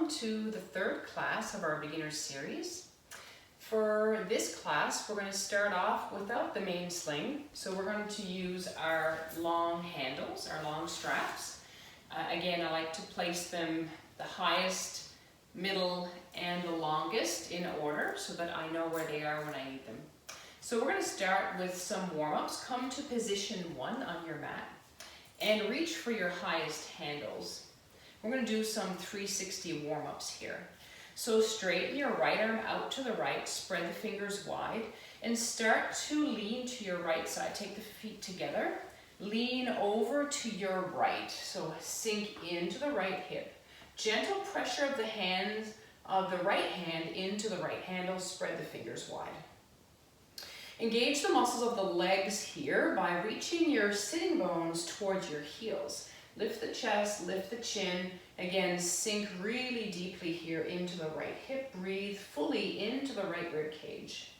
welcome to the third class of our beginner series. For this class, we're going to start off without the main sling. So we're going to use our long handles, our long straps. Again, I like to place them the highest, middle, and the longest in order so that I know where they are when I need them. So we're going to start with some warm-ups. Come to position 1 on your mat and reach for your highest handles. We're going to do some 360 warm-ups here. So straighten your right arm out to the right, spread the fingers wide, and start to lean to your right side. Take the feet together, lean over to your right. So sink into the right hip. Gentle pressure of the hands of the right hand into the right handle, spread the fingers wide. Engage the muscles of the legs here by reaching your sitting bones towards your heels. Lift the chest, lift the chin. Again, sink really deeply here into the right hip. Breathe fully into the right rib cage.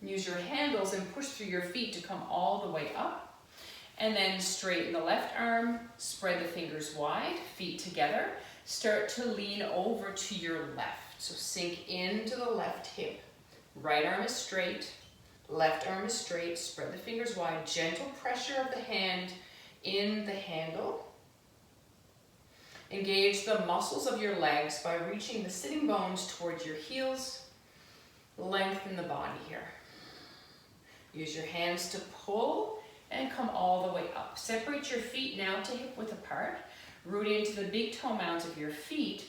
Use your handles and push through your feet to come all the way up. And then straighten the left arm, spread the fingers wide, feet together. Start to lean over to your left. So sink into the left hip. Right arm is straight. Left arm is straight, spread the fingers wide, gentle pressure of the hand in the handle. Engage the muscles of your legs by reaching the sitting bones towards your heels. Lengthen the body here. Use your hands to pull and come all the way up. Separate your feet now to hip width apart. Root into the big toe mounds of your feet.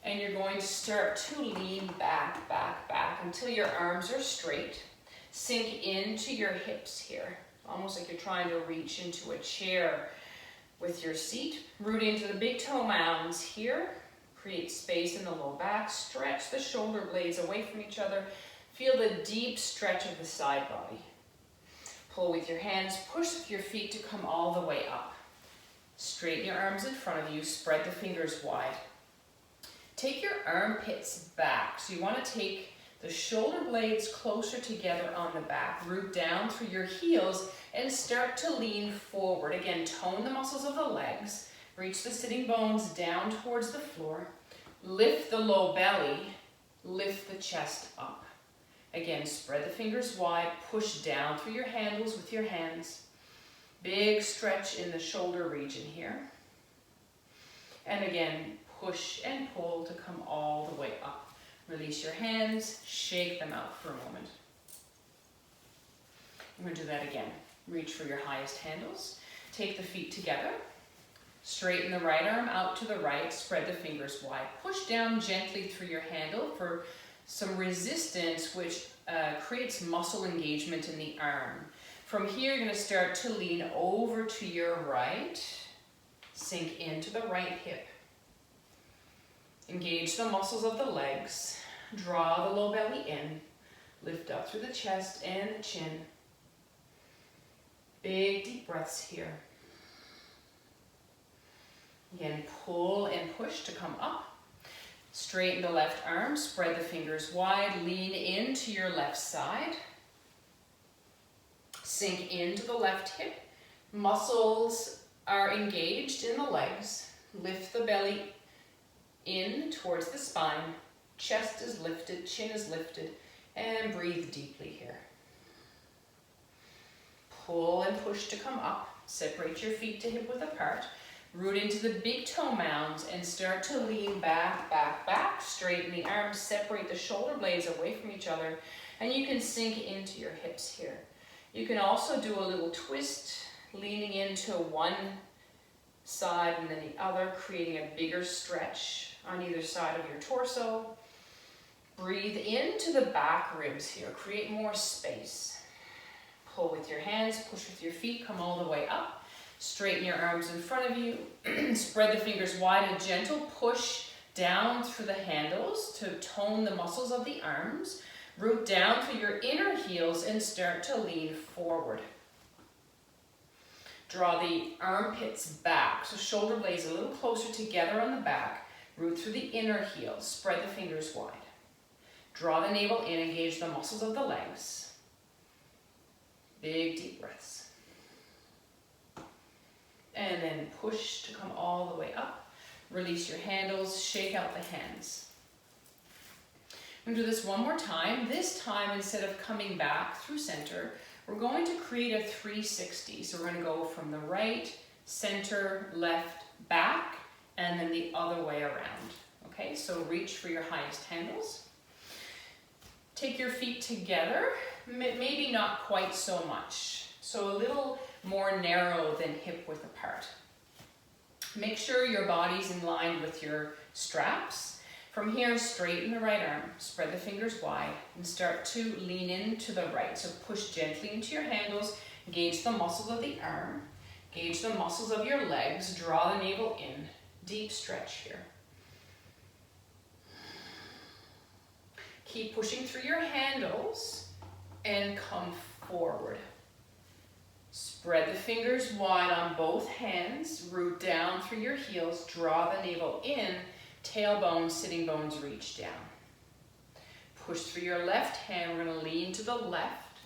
And you're going to start to lean back, back, back until your arms are straight. Sink into your hips here, almost like you're trying to reach into a chair with your seat. Root into the big toe mounds here. Create space in the low back. Stretch the shoulder blades away from each other. Feel the deep stretch of the side body. Pull with your hands. Push with your feet to come all the way up. Straighten your arms in front of you. Spread the fingers wide. Take your armpits back. So you want to take the shoulder blades closer together on the back. Root down through your heels and start to lean forward. Again, tone the muscles of the legs. Reach the sitting bones down towards the floor. Lift the low belly. Lift the chest up. Again, spread the fingers wide. Push down through your handles with your hands. Big stretch in the shoulder region here. And again, push and pull to come all the way up. Release your hands, shake them out for a moment. I'm going to do that again. Reach for your highest handles. Take the feet together. Straighten the right arm out to the right. Spread the fingers wide. Push down gently through your handle for some resistance, which creates muscle engagement in the arm. From here, you're going to start to lean over to your right. Sink into the right hip. Engage the muscles of the legs. Draw the low belly in. Lift up through the chest and the chin. Big deep breaths here. Again, pull and push to come up. Straighten the left arm. Spread the fingers wide. Lean into your left side. Sink into the left hip. Muscles are engaged in the legs. Lift the belly in towards the spine, chest is lifted, chin is lifted, and breathe deeply here. Pull and push to come up. Separate your feet to hip width apart. Root into the big toe mounds and start to lean back, back, back. Straighten the arms, separate the shoulder blades away from each other, and you can sink into your hips here. You can also do a little twist, leaning into one side and then the other, creating a bigger stretch on either side of your torso. Breathe into the back ribs here. Create more space. Pull with your hands, push with your feet, come all the way up. Straighten your arms in front of you. Spread the fingers wide. A gentle push down through the handles to tone the muscles of the arms. Root down through your inner heels and start to lean forward. Draw the armpits back, so shoulder blades a little closer together on the back. Root through the inner heels, spread the fingers wide. Draw the navel in, engage the muscles of the legs. Big deep breaths. And then push to come all the way up. Release your handles, shake out the hands. I'm gonna do this one more time. This time, instead of coming back through center, we're going to create a 360. So we're gonna go from the right, center, left, back, and then the other way around. Okay, so reach for your highest handles. Take your feet together, maybe not quite so much. So a little more narrow than hip width apart. Make sure your body's in line with your straps. From here, straighten the right arm, spread the fingers wide, and start to lean into the right. So push gently into your handles, engage the muscles of the arm, engage the muscles of your legs, draw the navel in. Deep stretch here. Keep pushing through your handles and come forward. Spread the fingers wide on both hands, root down through your heels, draw the navel in, tailbone, sitting bones reach down. Push through your left hand, we're gonna lean to the left,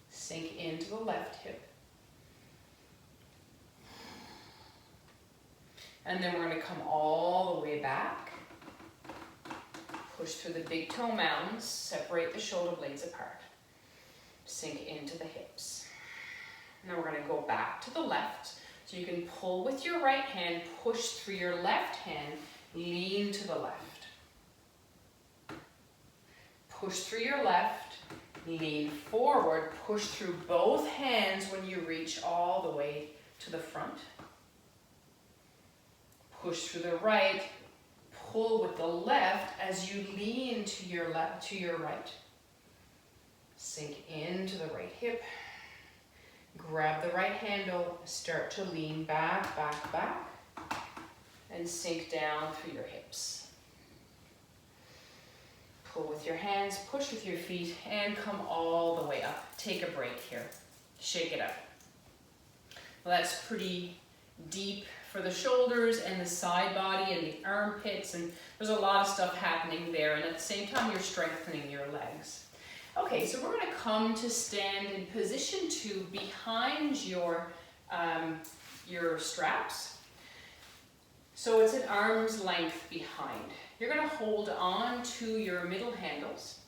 sink into the left hip. And then we're gonna come all the way back, push through the big toe mounds, separate the shoulder blades apart, sink into the hips. Now we're gonna go back to the left. So you can pull with your right hand, push through your left hand, lean to the left. Push through your left, lean forward, push through both hands when you reach all the way to the front. Push through the right, pull with the left as you lean to your left, to your right. Sink into the right hip. Grab the right handle, start to lean back, back, back, and sink down through your hips. Pull with your hands, push with your feet, and come all the way up. Take a break here. Shake it up. Well, that's pretty deep for the shoulders and the side body and the armpits, and there's a lot of stuff happening there, and at the same time, you're strengthening your legs. Okay, so we're gonna come to stand in position 2 behind your straps. So it's an arm's length behind. You're gonna hold on to your middle handles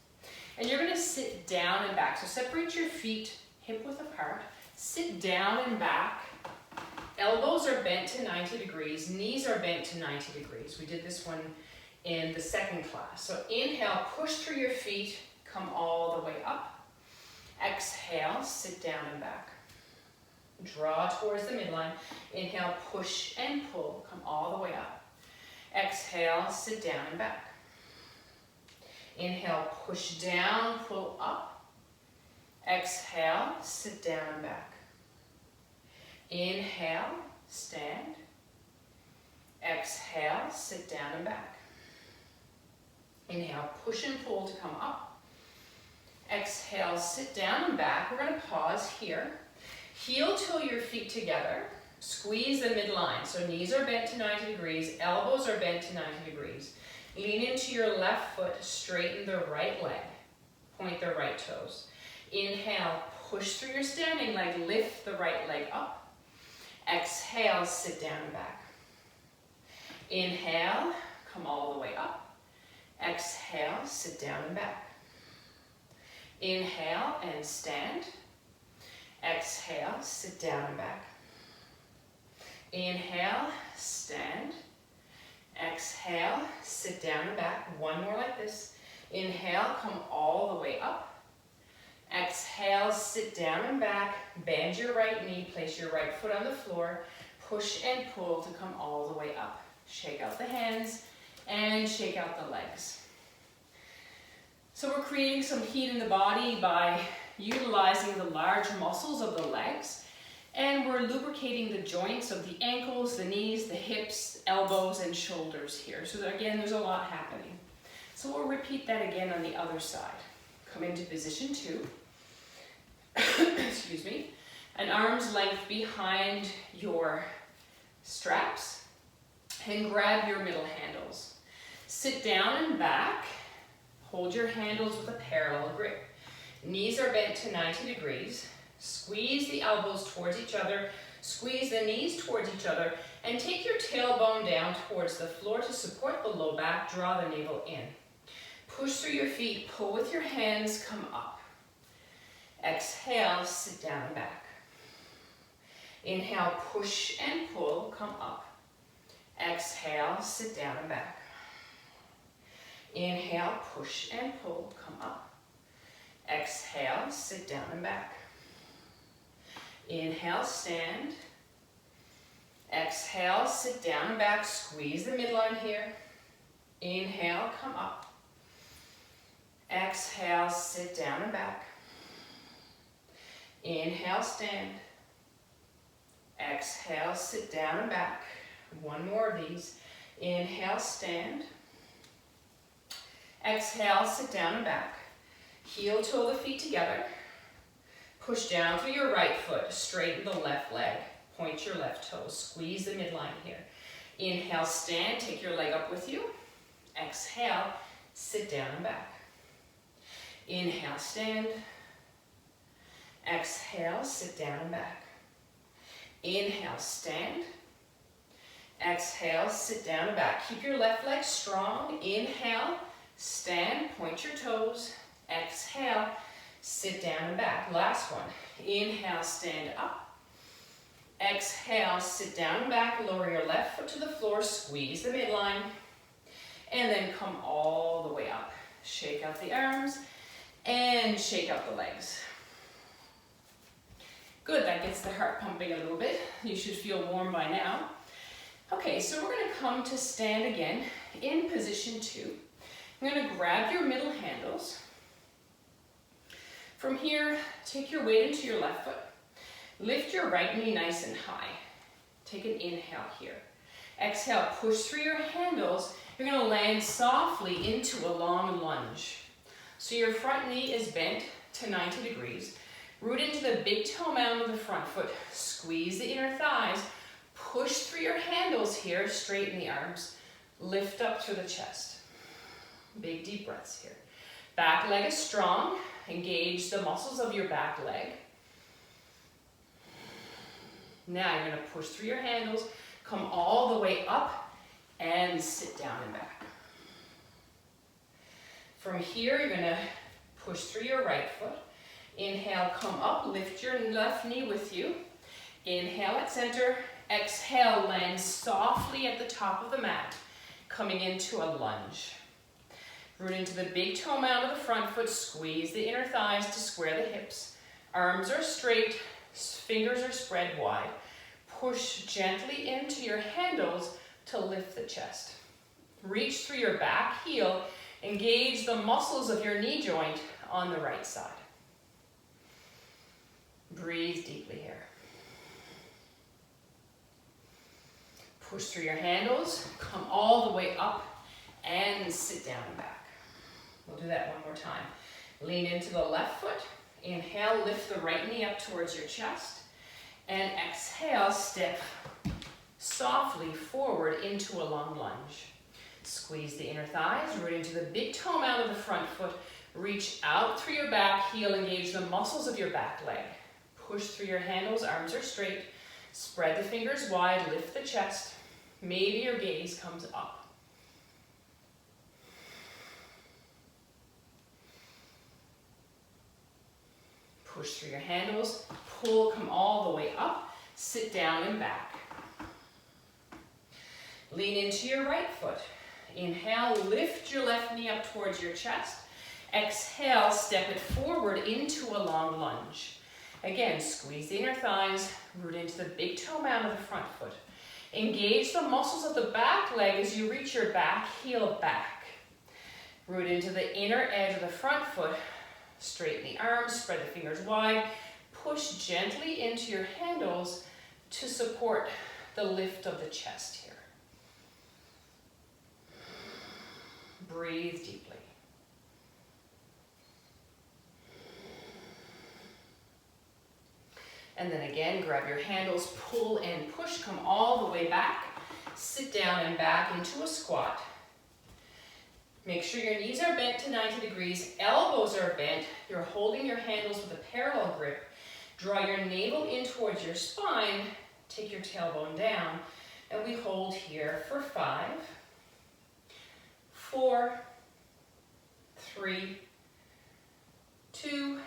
and you're gonna sit down and back. So separate your feet hip width apart, sit down and back. Elbows are bent to 90 degrees, knees are bent to 90 degrees. We did this one in the second class. So inhale, push through your feet, come all the way up. Exhale, sit down and back. Draw towards the midline. Inhale, push and pull, come all the way up. Exhale, sit down and back. Inhale, push down, pull up. Exhale, sit down and back. Inhale, stand. Exhale, sit down and back. Inhale, push and pull to come up. Exhale, sit down and back. We're going to pause here. Heel toe your feet together. Squeeze the midline. So knees are bent to 90 degrees. Elbows are bent to 90 degrees. Lean into your left foot. Straighten the right leg. Point the right toes. Inhale, push through your standing leg. Lift the right leg up. Exhale, sit down and back. Inhale, come all the way up. Exhale, sit down and back. Inhale and stand. Exhale, sit down and back. Inhale, stand. Exhale, sit down and back. One more like this. Inhale, come all the way up. Exhale, sit down and back. Bend your right knee, place your right foot on the floor. Push and pull to come all the way up. Shake out the hands and shake out the legs. So we're creating some heat in the body by utilizing the large muscles of the legs, and we're lubricating the joints of the ankles, the knees, the hips, elbows, and shoulders here. So that, again, there's a lot happening. So we'll repeat that again on the other side. Come into position 2. Excuse me. An arm's length behind your straps, and grab your middle handles. Sit down and back. Hold your handles with a parallel grip. Knees are bent to 90 degrees. Squeeze the elbows towards each other. Squeeze the knees towards each other. And take your tailbone down towards the floor to support the low back. Draw the navel in. Push through your feet. Pull with your hands. Come up. Exhale, sit down and back. Inhale, push and pull. Come up. Exhale, sit down and back. Inhale, push and pull. Come up. Exhale, sit down and back. Inhale, stand. Exhale, sit down and back. Squeeze the midline here. Inhale, come up. Exhale, sit down and back. Inhale, stand. Exhale, sit down and back. One more of these. Inhale, stand. Exhale, sit down and back. Heel toe the feet together. Push down through your right foot. Straighten the left leg. Point your left toes. Squeeze the midline here. Inhale, stand. Take your leg up with you. Exhale, sit down and back. Inhale, stand. Exhale, sit down and back. Inhale, stand. Exhale, sit down and back. Keep your left leg strong. Inhale, stand, point your toes. Exhale, sit down and back. Last one. Inhale, stand up. Exhale, sit down and back. Lower your left foot to the floor. Squeeze the midline. And then come all the way up. Shake out the arms and shake out the legs. Good, that gets the heart pumping a little bit. You should feel warm by now. Okay, so we're gonna come to stand again in position 2. I'm gonna grab your middle handles. From here, take your weight into your left foot. Lift your right knee nice and high. Take an inhale here. Exhale, push through your handles. You're gonna land softly into a long lunge. So your front knee is bent to 90 degrees. Root into the big toe mound of the front foot. Squeeze the inner thighs. Push through your handles here. Straighten the arms. Lift up through the chest. Big deep breaths here. Back leg is strong. Engage the muscles of your back leg. Now you're going to push through your handles. Come all the way up and sit down and back. From here, you're going to push through your right foot. Inhale, come up, lift your left knee with you. Inhale at center. Exhale, land softly at the top of the mat, coming into a lunge. Root into the big toe mound of the front foot. Squeeze the inner thighs to square the hips. Arms are straight, fingers are spread wide. Push gently into your handles to lift the chest. Reach through your back heel. Engage the muscles of your knee joint on the right side. Breathe deeply here. Push through your handles, come all the way up and sit down and back. We'll do that one more time. Lean into the left foot. Inhale, lift the right knee up towards your chest. And exhale, step softly forward into a long lunge. Squeeze the inner thighs, root into the big toe mound of the front foot. Reach out through your back heel, engage the muscles of your back leg. Push through your handles, arms are straight. Spread the fingers wide, lift the chest. Maybe your gaze comes up. Push through your handles, pull, come all the way up, sit down and back. Lean into your right foot. Inhale, lift your left knee up towards your chest. Exhale, step it forward into a long lunge. Again, squeeze the inner thighs, root into the big toe mound of the front foot. Engage the muscles of the back leg as you reach your back heel back. Root into the inner edge of the front foot. Straighten the arms, spread the fingers wide. Push gently into your handles to support the lift of the chest here. Breathe deeply. And then again, grab your handles, pull and push, come all the way back. Sit down and back into a squat. Make sure your knees are bent to 90 degrees, elbows are bent. You're holding your handles with a parallel grip. Draw your navel in towards your spine. Take your tailbone down. And we hold here for 5, 4, 3, 2,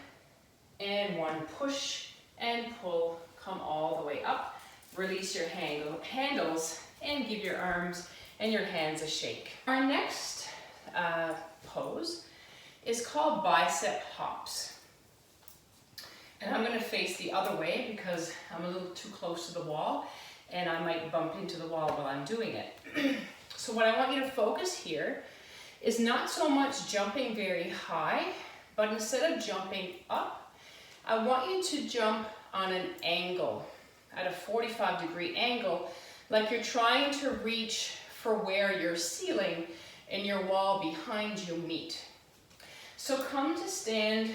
and 1. Push and pull, come all the way up. Release your handles and give your arms and your hands a shake. Our next pose is called bicep hops. And I'm going to face the other way because I'm a little too close to the wall and I might bump into the wall while I'm doing it. So what I want you to focus here is not so much jumping very high, but instead of jumping up, I want you to jump on an angle, at a 45-degree angle, like you're trying to reach for where your ceiling and your wall behind you meet. So come to stand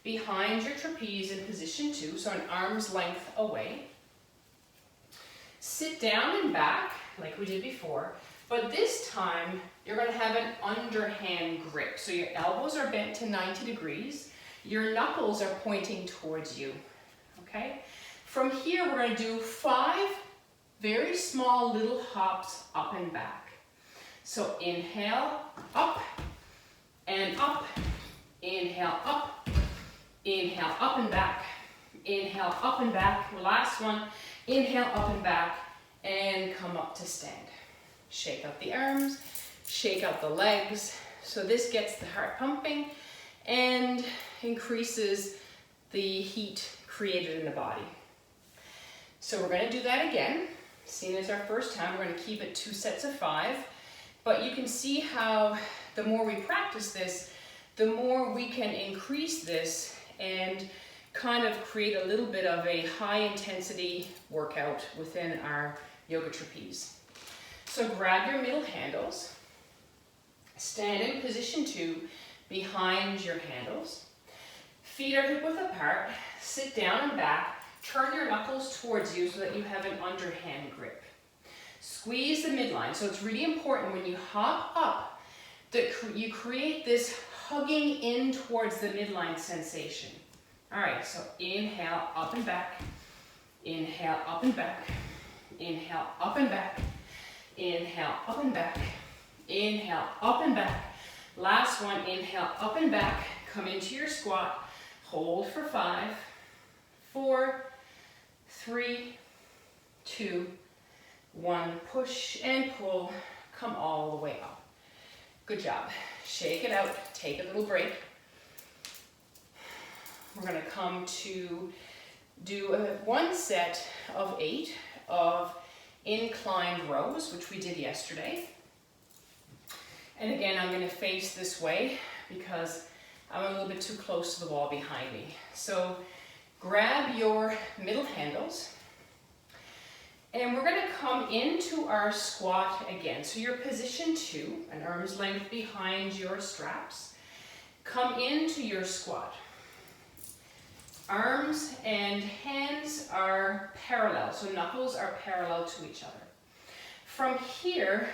behind your trapeze in position 2, so an arm's length away. Sit down and back like we did before, but this time you're going to have an underhand grip. So your elbows are bent to 90 degrees, your knuckles are pointing towards you, okay? From here we're going to do 5 very small little hops up and back. So inhale, up and up, inhale, up and back, inhale, up and back. Last one, inhale, up and back, and come up to stand. Shake out the arms, shake out the legs. So this gets the heart pumping and increases the heat created in the body. So we're going to do that again. Seeing as our first time, we're going to keep it 2 sets of 5. But you can see how the more we practice this, the more we can increase this and kind of create a little bit of a high intensity workout within our yoga trapeze. So grab your middle handles, stand in position 2 behind your handles, feet are hip width apart, sit down and back, turn your knuckles towards you so that you have an underhand grip. Squeeze the midline. So it's really important when you hop up that you create this hugging in towards the midline sensation. All right, so inhale, up and back. Inhale, up and back. Inhale, up and back. Inhale, up and back. Inhale, up and back. Last one, inhale, up and back. Come into your squat. Hold for 5, 4, 3, 2, 1. Push and pull. Come all the way up. Good job. Shake it out. Take a little break. We're going to come to do one set of 8 of inclined rows, which we did yesterday. And again, I'm going to face this way because I'm a little bit too close to the wall behind me. So grab your middle handles and we're going to come into our squat again. So your position 2, an arm's length behind your straps. Come into your squat. Arms and hands are parallel, so knuckles are parallel to each other. From here,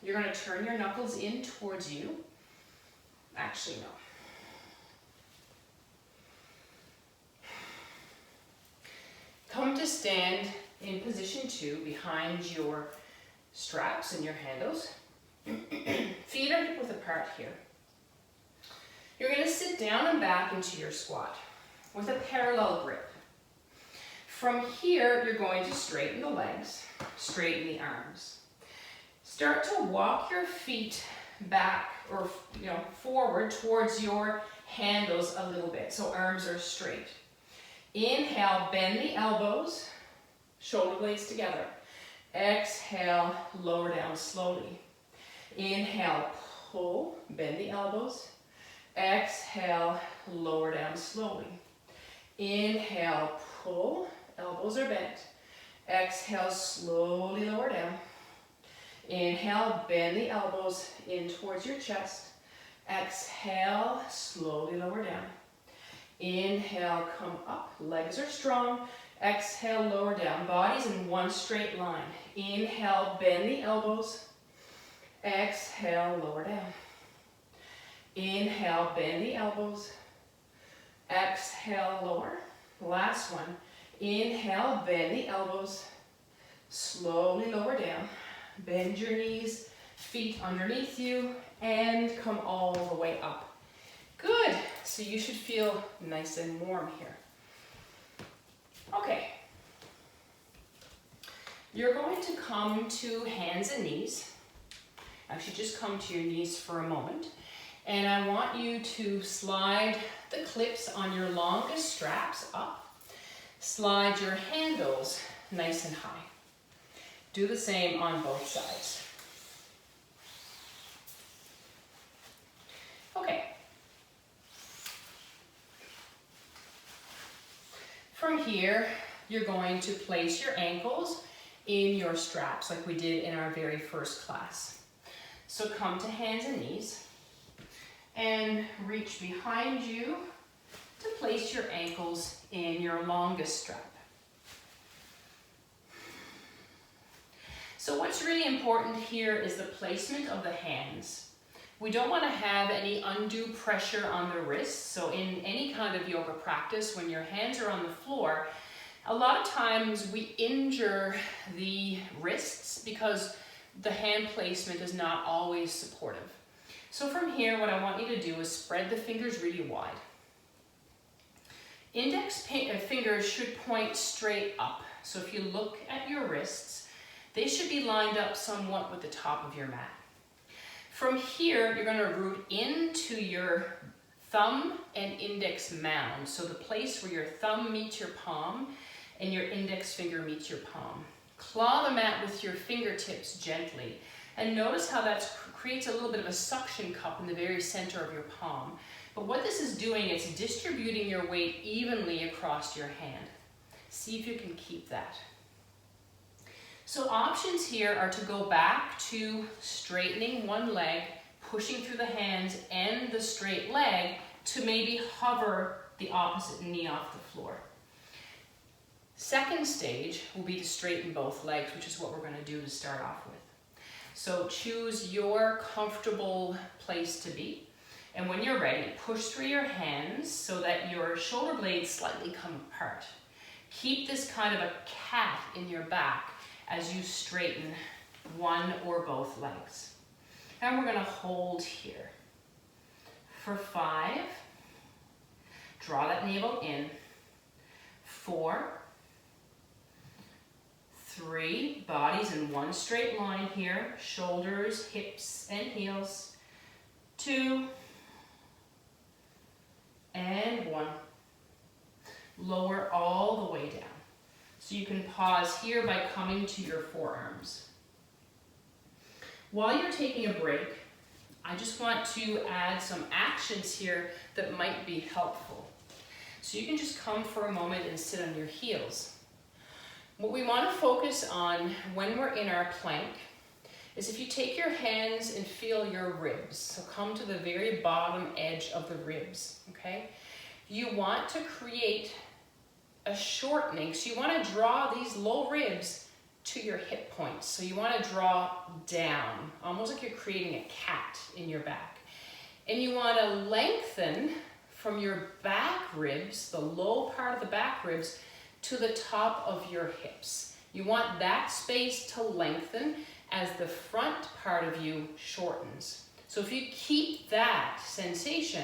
you're going to turn your knuckles in towards you. Actually, no. Come to stand in position 2 behind your straps and your handles. Feet are hip width apart here. You're going to sit down and back into your squat with a parallel grip. From here, you're going to straighten the legs, straighten the arms. Start to walk your feet back or forward towards your handles a little bit, so arms are straight. Inhale, bend the elbows, shoulder blades together. Exhale, lower down slowly. Inhale, pull, bend the elbows. Exhale, lower down slowly. Inhale, pull, elbows are bent. Exhale, slowly lower down. Inhale, bend the elbows in towards your chest. Exhale, slowly lower down. Inhale, come up, legs are strong. Exhale, lower down, bodies in one straight line. Inhale, bend the elbows. Exhale, lower down. Inhale, bend the elbows. Exhale, lower. Last one. Inhale, bend the elbows. Slowly lower down. Bend your knees, feet underneath you, and come all the way up. Good. So you should feel nice and warm here. Okay. You're going to come to hands and knees. Actually, just come to your knees for a moment. And I want you to slide the clips on your longest straps up. Slide your handles nice and high. Do the same on both sides. Okay. From here, you're going to place your ankles in your straps like we did in our very first class. So come to hands and knees and reach behind you to place your ankles in your longest strap. So what's really important here is the placement of the hands. We don't want to have any undue pressure on the wrists. So in any kind of yoga practice, when your hands are on the floor, a lot of times we injure the wrists because the hand placement is not always supportive. So from here, what I want you to do is spread the fingers really wide. Index fingers should point straight up. So if you look at your wrists, they should be lined up somewhat with the top of your mat. From here, you're going to root into your thumb and index mound. So the place where your thumb meets your palm and your index finger meets your palm. Claw the mat with your fingertips gently. And notice how that creates a little bit of a suction cup in the very center of your palm. But what this is doing, it's distributing your weight evenly across your hand. See if you can keep that. So options here are to go back to straightening one leg, pushing through the hands and the straight leg to maybe hover the opposite knee off the floor. Second stage will be to straighten both legs, which is what we're going to do to start off with. So choose your comfortable place to be. And when you're ready, push through your hands so that your shoulder blades slightly come apart. Keep this kind of a cat in your back as you straighten one or both legs. And we're going to hold here for 5. Draw that navel in. 4, 3, bodies in one straight line here, shoulders, hips, and heels. 2, and 1. Lower all the way down. So you can pause here by coming to your forearms. While you're taking a break, I just want to add some actions here that might be helpful. So you can just come for a moment and sit on your heels. What we want to focus on when we're in our plank is if you take your hands and feel your ribs. So come to the very bottom edge of the ribs, okay? You want to create a shortening. So you want to draw these low ribs to your hip points. So you want to draw down, almost like you're creating a cat in your back. And you want to lengthen from your back ribs, the low part of the back ribs, to the top of your hips. You want that space to lengthen as the front part of you shortens. So if you keep that sensation,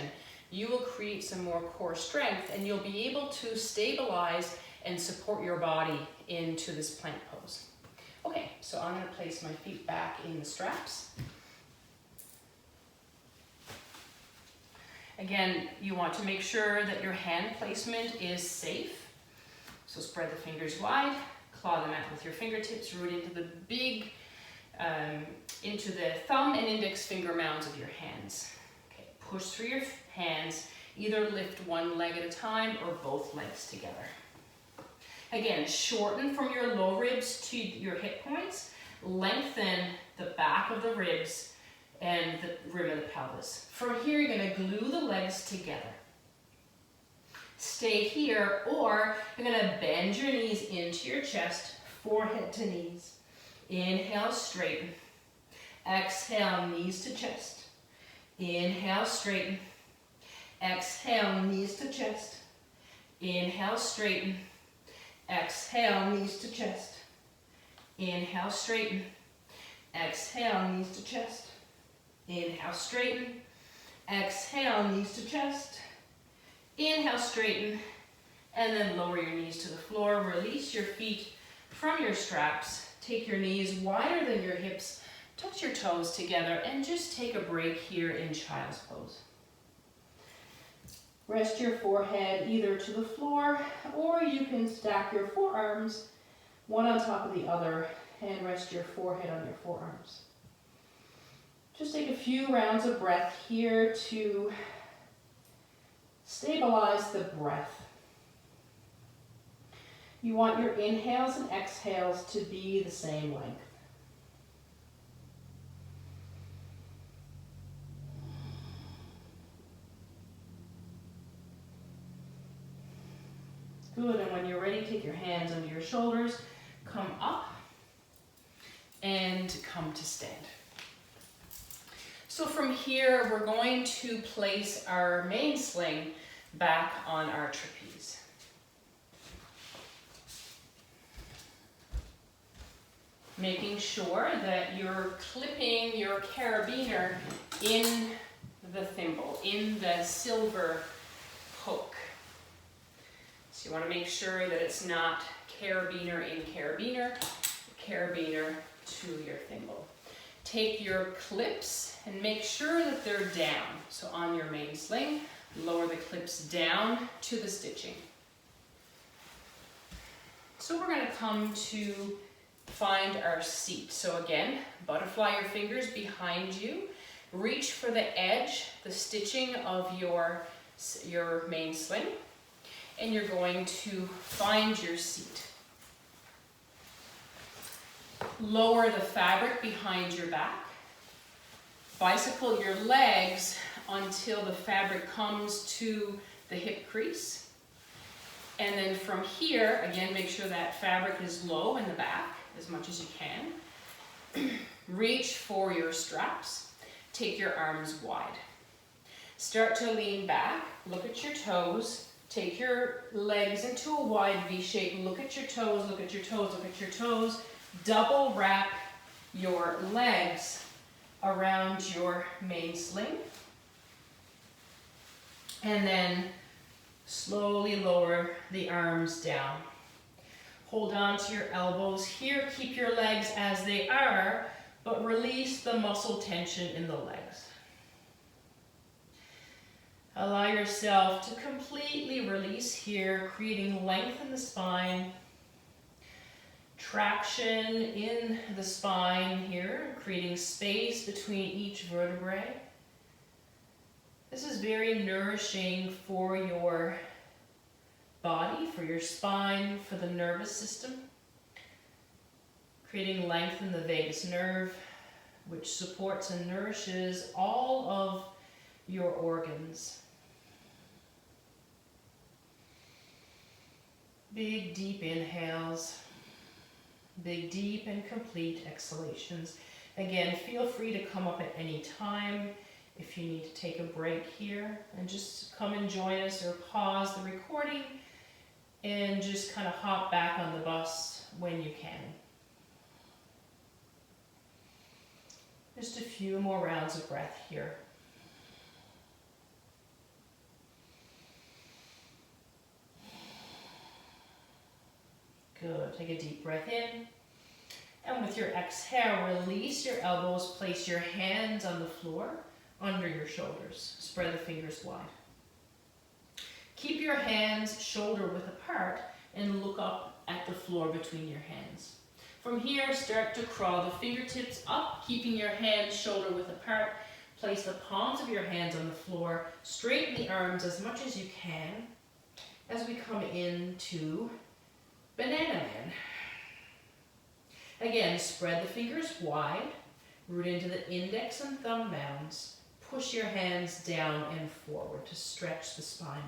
you will create some more core strength and you'll be able to stabilize and support your body into this plank pose. Okay, so I'm going to place my feet back in the straps. Again, you want to make sure that your hand placement is safe. So spread the fingers wide, claw the mat with your fingertips, root into the big, into the thumb and index finger mounds of your hands. Okay, push through your hands, either lift one leg at a time or both legs together. Again, shorten from your low ribs to your hip points, lengthen the back of the ribs and the rim of the pelvis. From here, you're going to glue the legs together. Stay here, or you're going to bend your knees into your chest, forehead to knees. Inhale, straighten. Exhale, knees to chest. Inhale, straighten. Exhale, knees to chest. Inhale, straighten. Exhale, knees to chest. Inhale, straighten. Exhale, knees to chest. Inhale, straighten. Exhale, knees to chest. Inhale, straighten. And then lower your knees to the floor. Release your feet from your straps. Take your knees wider than your hips. Touch your toes together and just take a break here in child's pose. Rest your forehead either to the floor, or you can stack your forearms one on top of the other and rest your forehead on your forearms. Just take a few rounds of breath here to stabilize the breath. You want your inhales and exhales to be the same length. Good, and when you're ready, take your hands under your shoulders, come up, and come to stand. So from here, we're going to place our main sling back on our trapeze. Making sure that you're clipping your carabiner in the thimble, in the silver hook. So you want to make sure that it's not carabiner in carabiner, carabiner to your thimble. Take your clips and make sure that they're down. So on your main sling, lower the clips down to the stitching. So we're going to come to find our seat. So again, butterfly your fingers behind you. Reach for the edge, the stitching of your main sling. And you're going to find your seat. Lower the fabric behind your back. Bicycle your legs until the fabric comes to the hip crease. And then from here, again, make sure that fabric is low in the back as much as you can. Reach for your straps. Take your arms wide. Start to lean back. Look at your toes. Take your legs into a wide V shape. Look at your toes, look at your toes, look at your toes. Double wrap your legs around your main sling. And then slowly lower the arms down. Hold on to your elbows here. Keep your legs as they are, but release the muscle tension in the legs. Allow yourself to completely release here, creating length in the spine, traction in the spine here, creating space between each vertebrae. This is very nourishing for your body, for your spine, for the nervous system, creating length in the vagus nerve, which supports and nourishes all of your organs. Big, deep inhales, big, deep and complete exhalations. Again, feel free to come up at any time if you need to take a break here, and just come and join us or pause the recording and just kind of hop back on the bus when you can. Just a few more rounds of breath here. Good. Take a deep breath in. And with your exhale, release your elbows. Place your hands on the floor under your shoulders. Spread the fingers wide. Keep your hands shoulder width apart and look up at the floor between your hands. From here, start to crawl the fingertips up, keeping your hands shoulder width apart. Place the palms of your hands on the floor. Straighten the arms as much as you can as we come into Banana Man. Again, spread the fingers wide, root into the index and thumb mounds. Push your hands down and forward to stretch the spine.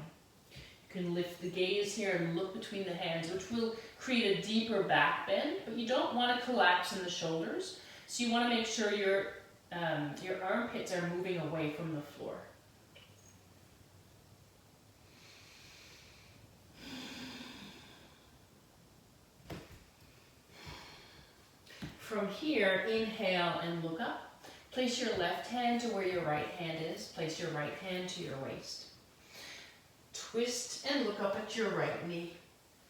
You can lift the gaze here and look between the hands, which will create a deeper back bend, but you don't want to collapse in the shoulders. So you want to make sure your armpits are moving away from the floor. From here, inhale and look up. Place your left hand to where your right hand is. Place your right hand to your waist. Twist and look up at your right knee.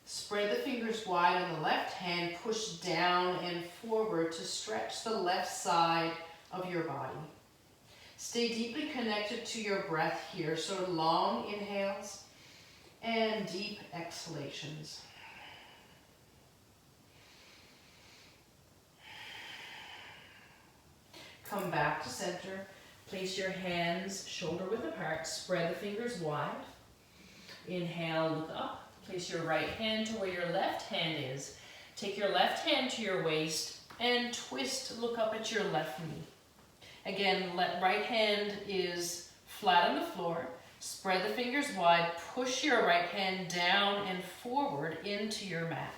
Spread the fingers wide on the left hand. Push down and forward to stretch the left side of your body. Stay deeply connected to your breath here. So long inhales and deep exhalations. Come back to center. Place your hands shoulder width apart. Spread the fingers wide. Inhale, look up. Place your right hand to where your left hand is. Take your left hand to your waist and twist, look up at your left knee. Again, right hand is flat on the floor. Spread the fingers wide. Push your right hand down and forward into your mat.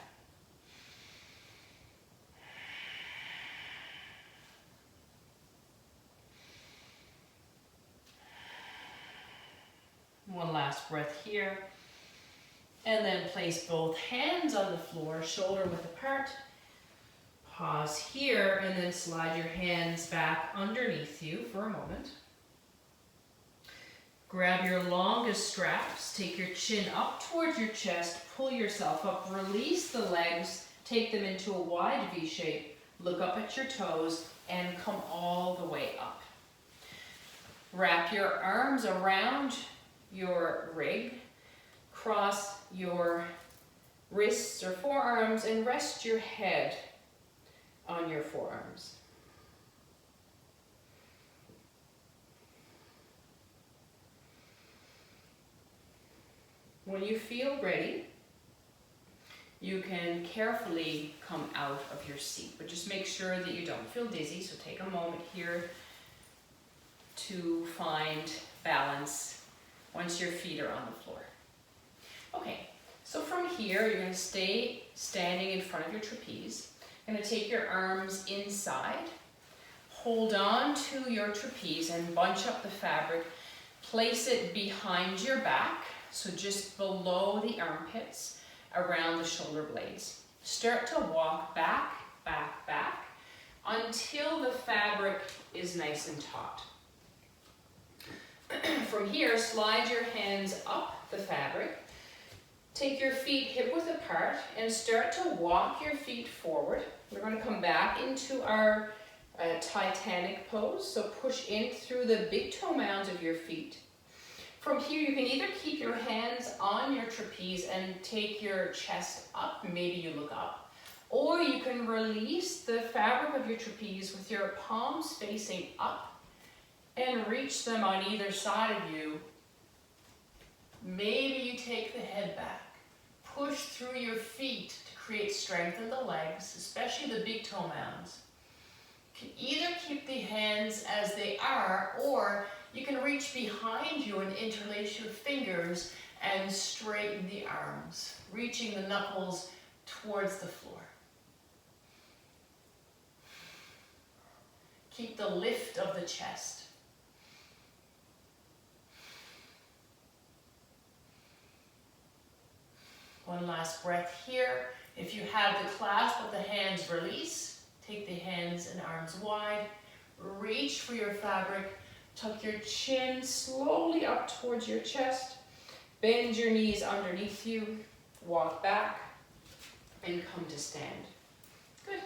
One last breath here. And then place both hands on the floor, shoulder width apart. Pause here and then slide your hands back underneath you for a moment. Grab your longest straps, take your chin up towards your chest, pull yourself up, release the legs, take them into a wide V shape, look up at your toes, and come all the way up. Wrap your arms around your rig, cross your wrists or forearms, and rest your head on your forearms. When you feel ready, you can carefully come out of your seat, but just make sure that you don't feel dizzy. So take a moment here to find balance once your feet are on the floor. Okay, so from here, you're going to stay standing in front of your trapeze. You're going to take your arms inside, hold on to your trapeze and bunch up the fabric. Place it behind your back, so just below the armpits, around the shoulder blades. Start to walk back, back, back, until the fabric is nice and taut. From here, slide your hands up the fabric. Take your feet hip width apart and start to walk your feet forward. We're going to come back into our Titanic pose. So push in through the big toe mounds of your feet. From here, you can either keep your hands on your trapeze and take your chest up, maybe you look up, or you can release the fabric of your trapeze with your palms facing up and reach them on either side of you. Maybe you take the head back. Push through your feet to create strength in the legs, especially the big toe mounds. You can either keep the hands as they are, or you can reach behind you and interlace your fingers and straighten the arms, reaching the knuckles towards the floor. Keep the lift of the chest. One last breath here. If you have the clasp of the hands, release. Take the hands and arms wide. Reach for your fabric. Tuck your chin slowly up towards your chest. Bend your knees underneath you. Walk back and come to stand. Good.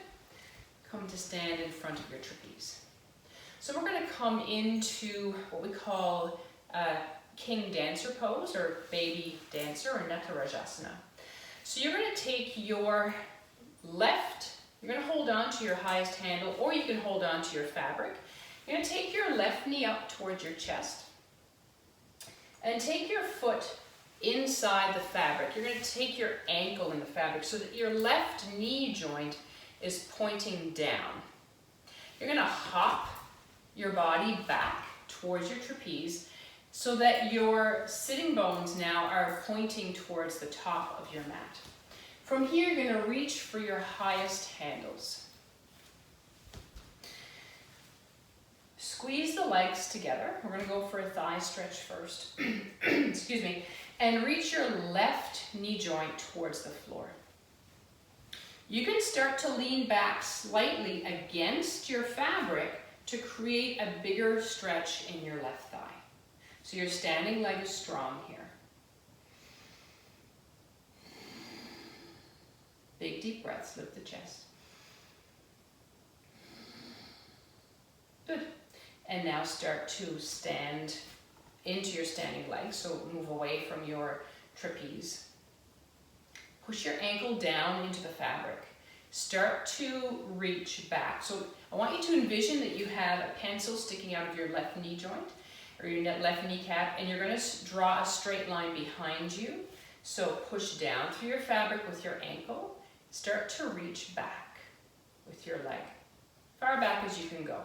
Come to stand in front of your trapeze. So we're going to come into what we call King Dancer pose, or Baby Dancer, or Natarajasana. So you're going to take your left, you're going to hold on to your highest handle, or you can hold on to your fabric. You're going to take your left knee up towards your chest and take your foot inside the fabric. You're going to take your ankle in the fabric so that your left knee joint is pointing down. You're going to hop your body back towards your trapeze so that your sitting bones now are pointing towards the top of your mat. From here, you're going to reach for your highest handles. Squeeze the legs together. We're going to go for a thigh stretch first. Excuse me. And reach your left knee joint towards the floor. You can start to lean back slightly against your fabric to create a bigger stretch in your left thigh. So your standing leg is strong here. Big deep breaths, lift the chest. Good. And now start to stand into your standing leg, so move away from your trapeze. Push your ankle down into the fabric. Start to reach back. So I want you to envision that you have a pencil sticking out of your left knee joint or your left kneecap, and you're going to draw a straight line behind you. So push down through your fabric with your ankle. Start to reach back with your leg, far back as you can go.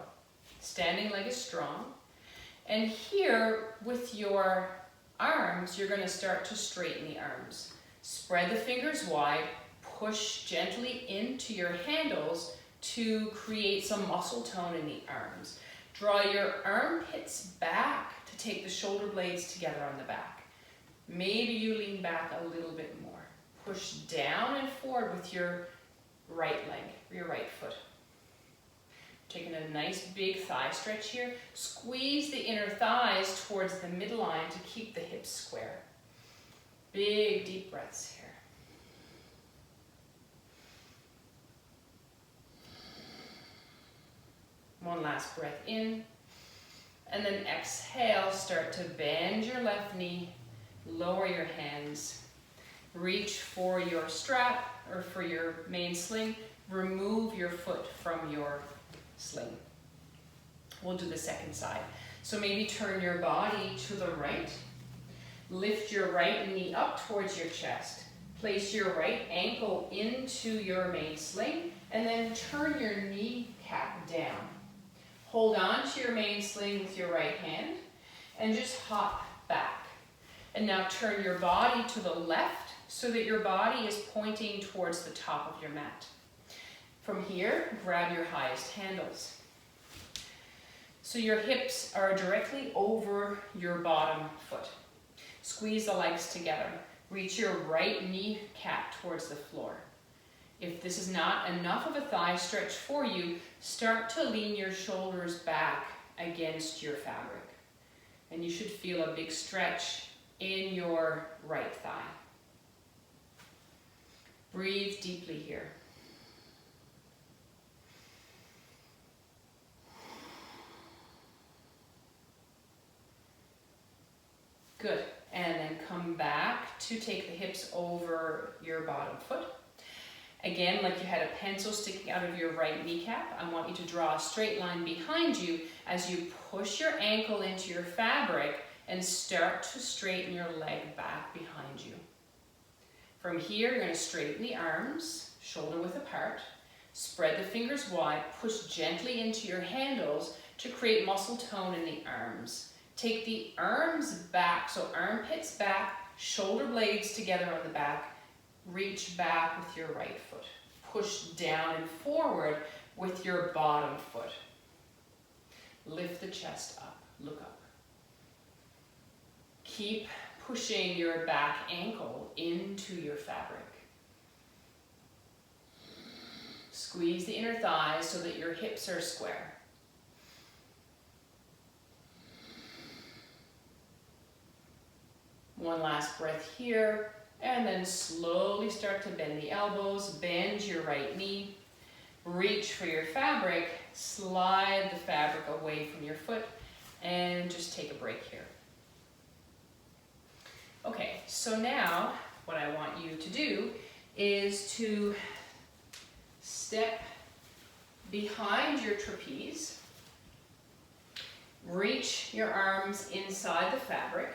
Standing leg is strong. And here with your arms, you're going to start to straighten the arms. Spread the fingers wide, push gently into your handles to create some muscle tone in the arms. Draw your armpits back to take the shoulder blades together on the back. Maybe you lean back a little bit more. Push down and forward with your right leg, or your right foot. Taking a nice big thigh stretch here. Squeeze the inner thighs towards the midline to keep the hips square. Big deep breaths here. One last breath in. And then exhale, start to bend your left knee, lower your hands. Reach for your strap or for your main sling. Remove your foot from your sling. We'll do the second side. So maybe turn your body to the right. Lift your right knee up towards your chest. Place your right ankle into your main sling and then turn your kneecap down. Hold on to your main sling with your right hand and just hop back. And now turn your body to the left so that your body is pointing towards the top of your mat. From here, grab your highest handles. So your hips are directly over your bottom foot. Squeeze the legs together. Reach your right kneecap towards the floor. If this is not enough of a thigh stretch for you, start to lean your shoulders back against your fabric. And you should feel a big stretch in your right thigh. Breathe deeply here. Good. And then come back to take the hips over your bottom foot. Again, like you had a pencil sticking out of your right kneecap, I want you to draw a straight line behind you as you push your ankle into your fabric and start to straighten your leg back behind you. From here, you're going to straighten the arms, shoulder width apart. Spread the fingers wide, push gently into your handles to create muscle tone in the arms. Take the arms back, so armpits back, shoulder blades together on the back. Reach back with your right foot. Push down and forward with your bottom foot. Lift the chest up, look up. Keep pushing your back ankle into your fabric. Squeeze the inner thighs so that your hips are square. One last breath here, and then slowly start to bend the elbows, bend your right knee, reach for your fabric, slide the fabric away from your foot, and just take a break here. Okay, so now what I want you to do is to step behind your trapeze, reach your arms inside the fabric,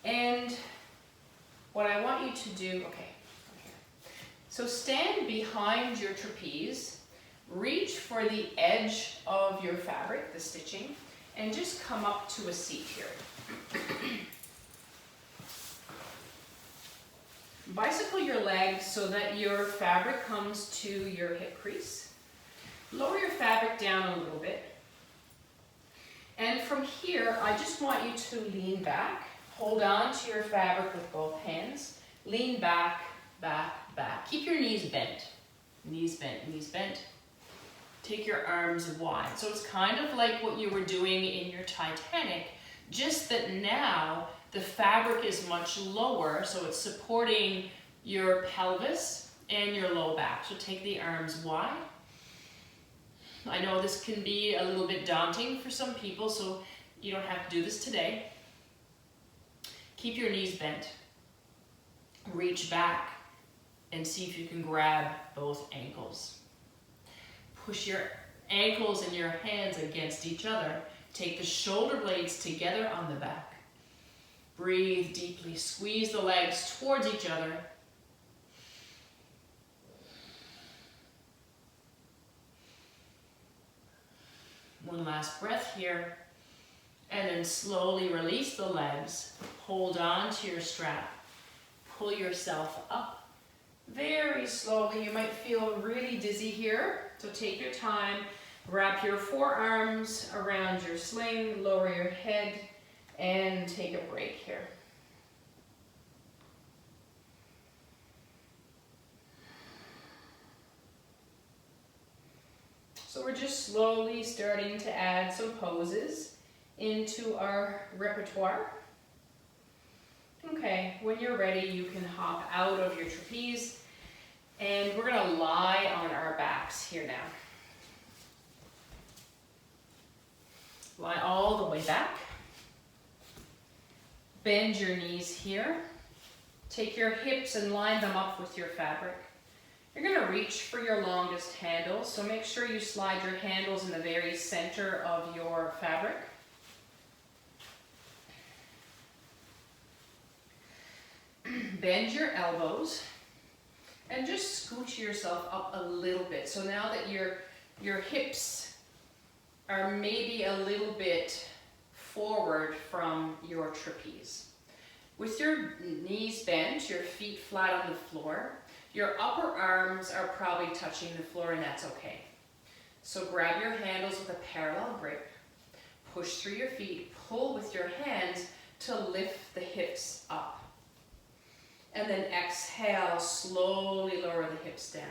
and what I want you to do, so stand behind your trapeze, reach for the edge of your fabric, the stitching, and just come up to a seat here. Bicycle your legs so that your fabric comes to your hip crease. Lower your fabric down a little bit. And from here, I just want you to lean back. Hold on to your fabric with both hands. Lean back, back, back. Keep your knees bent. Knees bent, knees bent. Take your arms wide. So it's kind of like what you were doing in your Titanic, just that now the fabric is much lower, so it's supporting your pelvis and your low back. So take the arms wide. I know this can be a little bit daunting for some people, so you don't have to do this today. Keep your knees bent. Reach back and see if you can grab both ankles. Push your ankles and your hands against each other. Take the shoulder blades together on the back. Breathe deeply. Squeeze the legs towards each other. One last breath here. And then slowly release the legs. Hold on to your strap. Pull yourself up. Very slowly. You might feel really dizzy here. So take your time. Wrap your forearms around your sling. Lower your head. And take a break here. So we're just slowly starting to add some poses into our repertoire. Okay, when you're ready, you can hop out of your trapeze, and we're gonna lie on our backs here now. Lie all the way back. Bend your knees here. Take your hips and line them up with your fabric. You're gonna reach for your longest handles, so make sure you slide your handles in the very center of your fabric. Bend your elbows and just scooch yourself up a little bit. So now that your hips are maybe a little bit forward from your trapeze. With your knees bent, your feet flat on the floor, your upper arms are probably touching the floor, and that's okay. So grab your handles with a parallel grip, push through your feet, pull with your hands to lift the hips up. And then exhale, slowly lower the hips down.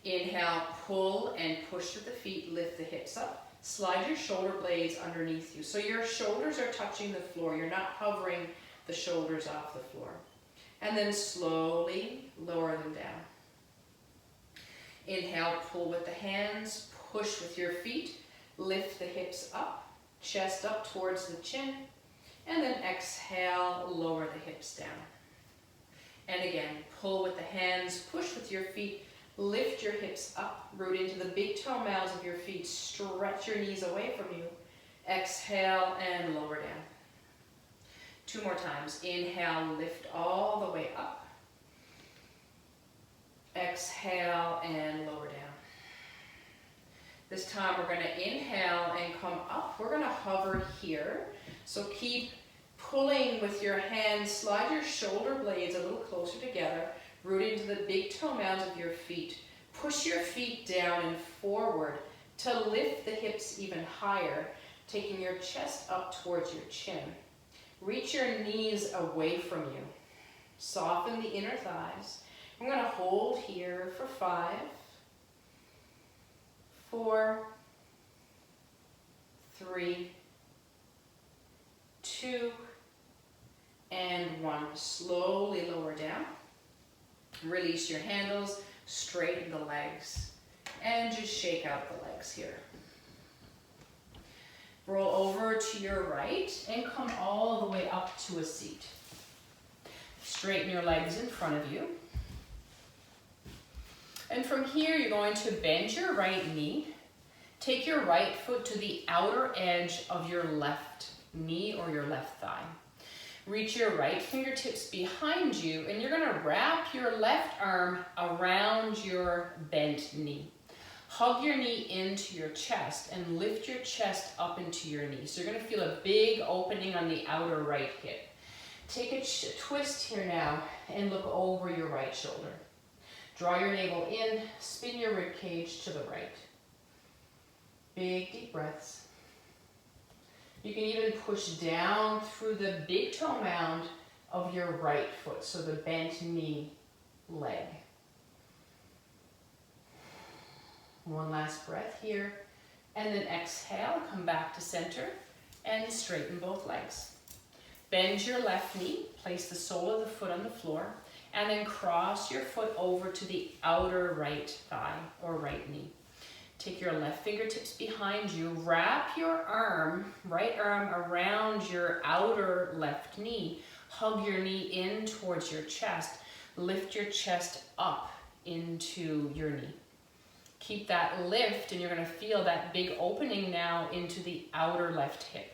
Inhale, pull and push with the feet, lift the hips up. Slide your shoulder blades underneath you. So your shoulders are touching the floor. You're not hovering the shoulders off the floor. And then slowly lower them down. Inhale, pull with the hands, push with your feet, lift the hips up, chest up towards the chin, and then exhale, lower the hips down. And again, pull with the hands, push with your feet, lift your hips up, root into the big toe mounds of your feet, stretch your knees away from you, exhale and lower down. 2 more times. Inhale, lift all the way up. Exhale and lower down. This time we're going to inhale and come up. We're going to hover here. So keep pulling with your hands. Slide your shoulder blades a little closer together. Root into the big toe mounds of your feet. Push your feet down and forward to lift the hips even higher, taking your chest up towards your chin. Reach your knees away from you. Soften the inner thighs. I'm going to hold here for 5, 4, 3, 2, and 1. Slowly lower down. Release your handles, straighten the legs, and just shake out the legs here. Roll over to your right and come all the way up to a seat. Straighten your legs in front of you. And from here, you're going to bend your right knee. Take your right foot to the outer edge of your left knee or your left thigh. Reach your right fingertips behind you, and you're going to wrap your left arm around your bent knee. Hug your knee into your chest and lift your chest up into your knee. So you're going to feel a big opening on the outer right hip. Take a twist here now and look over your right shoulder. Draw your navel in, spin your rib cage to the right. Big deep breaths. You can even push down through the big toe mound of your right foot, so the bent knee leg. One last breath here. And then exhale, come back to center and straighten both legs. Bend your left knee, place the sole of the foot on the floor, and then cross your foot over to the outer right thigh or right knee. Take your left fingertips behind you, wrap your right arm around your outer left knee, hug your knee in towards your chest, lift your chest up into your knee. Keep that lift and you're going to feel that big opening now into the outer left hip.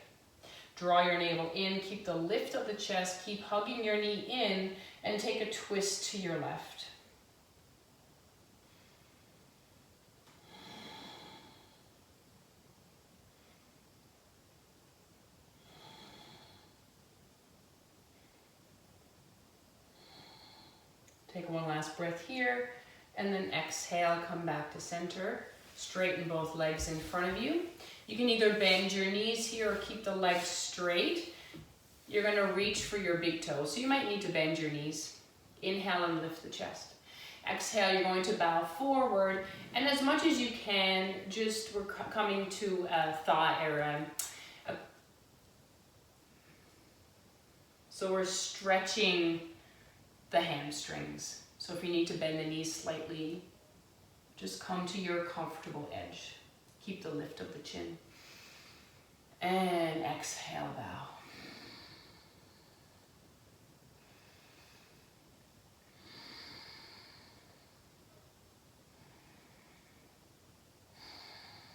Draw your navel in, keep the lift of the chest, keep hugging your knee in, and take a twist to your left. Take one last breath here, and then exhale, come back to center. Straighten both legs in front of you. You can either bend your knees here or keep the legs straight. You're going to reach for your big toe, so you might need to bend your knees. Inhale and lift the chest. Exhale, you're going to bow forward, and as much as you can, we're coming to a thigh or so we're stretching the hamstrings. So if you need to bend the knees slightly, just come to your comfortable edge. Keep the lift of the chin. And exhale, bow.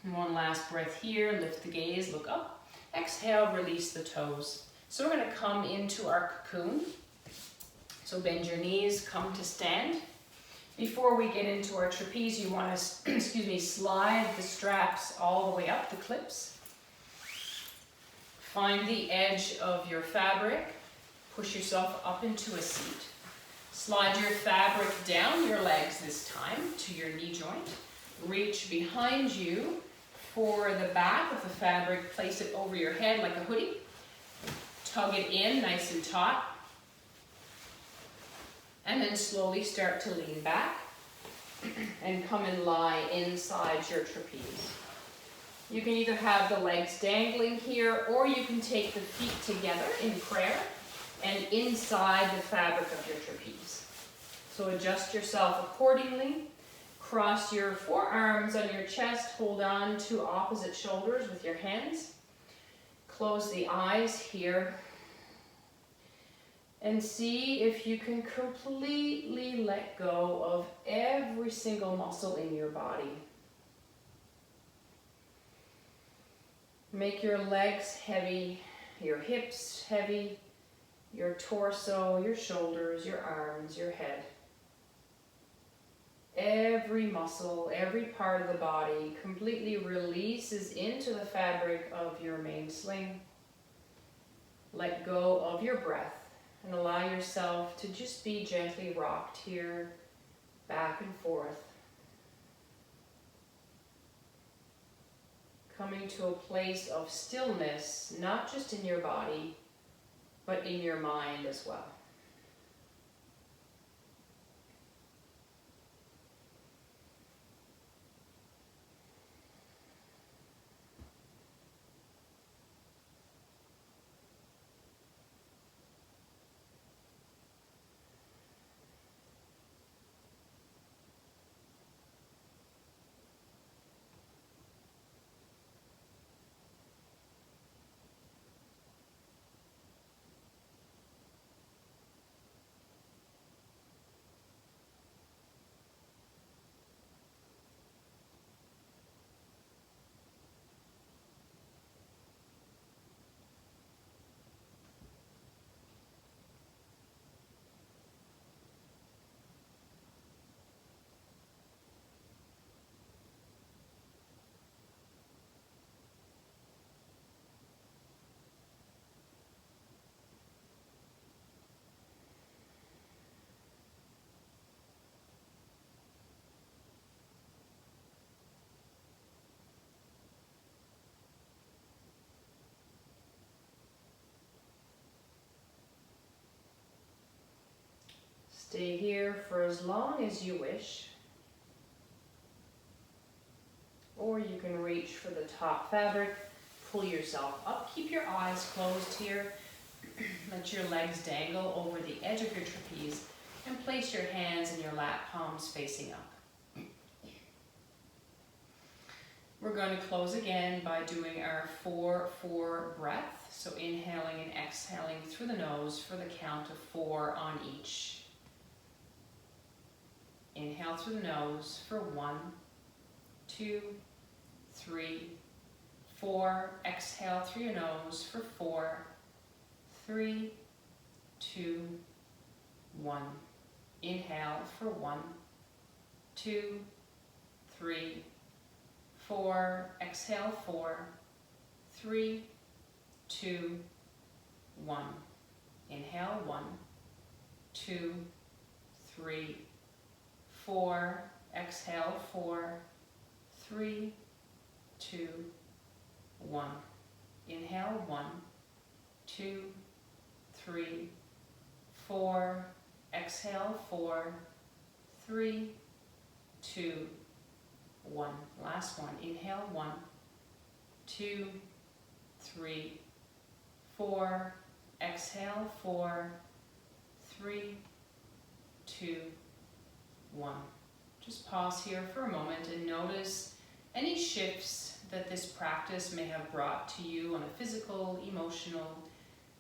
And one last breath here, lift the gaze, look up. Exhale, release the toes. So we're going to come into our cocoon. So bend your knees, come to stand. Before we get into our trapeze, you want to, slide the straps all the way up, the clips. Find the edge of your fabric. Push yourself up into a seat. Slide your fabric down your legs this time to your knee joint. Reach behind you for the back of the fabric. Place it over your head like a hoodie. Tug it in nice and taut. And then slowly start to lean back and come and lie inside your trapeze. You can either have the legs dangling here, or you can take the feet together in prayer and inside the fabric of your trapeze. So adjust yourself accordingly. Cross your forearms on your chest, hold on to opposite shoulders with your hands. Close the eyes here. And see if you can completely let go of every single muscle in your body. Make your legs heavy, your hips heavy, your torso, your shoulders, your arms, your head. Every muscle, every part of the body completely releases into the fabric of your main sling. Let go of your breath. And allow yourself to just be gently rocked here, back and forth. Coming to a place of stillness, not just in your body, but in your mind as well. Stay here for as long as you wish. Or you can reach for the top fabric, pull yourself up. Keep your eyes closed here. Let your legs dangle over the edge of your trapeze and place your hands and your lap palms facing up. We're going to close again by doing our 4-4 breath. So inhaling and exhaling through the nose for the count of 4 on each. Inhale through the nose for 1, 2, 3, 4. Exhale through your nose for 4, 3, 2, 1. Inhale for 1, 2, 3, 4. Exhale 4, 3, 2, 1. Inhale 1, 2, 3, 4. Exhale 4, 3, 2, 1. Inhale 1, 2, 3, 4. Exhale 4, 3, 2, 1. Last one. Inhale 1, 2, 3, 4. Exhale 4, 3, 2, 1. Just pause here for a moment and notice any shifts that this practice may have brought to you on a physical, emotional,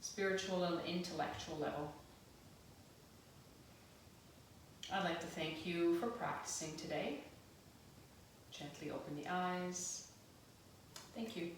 spiritual, and intellectual level. I'd like to thank you for practicing today. Gently open the eyes. Thank you.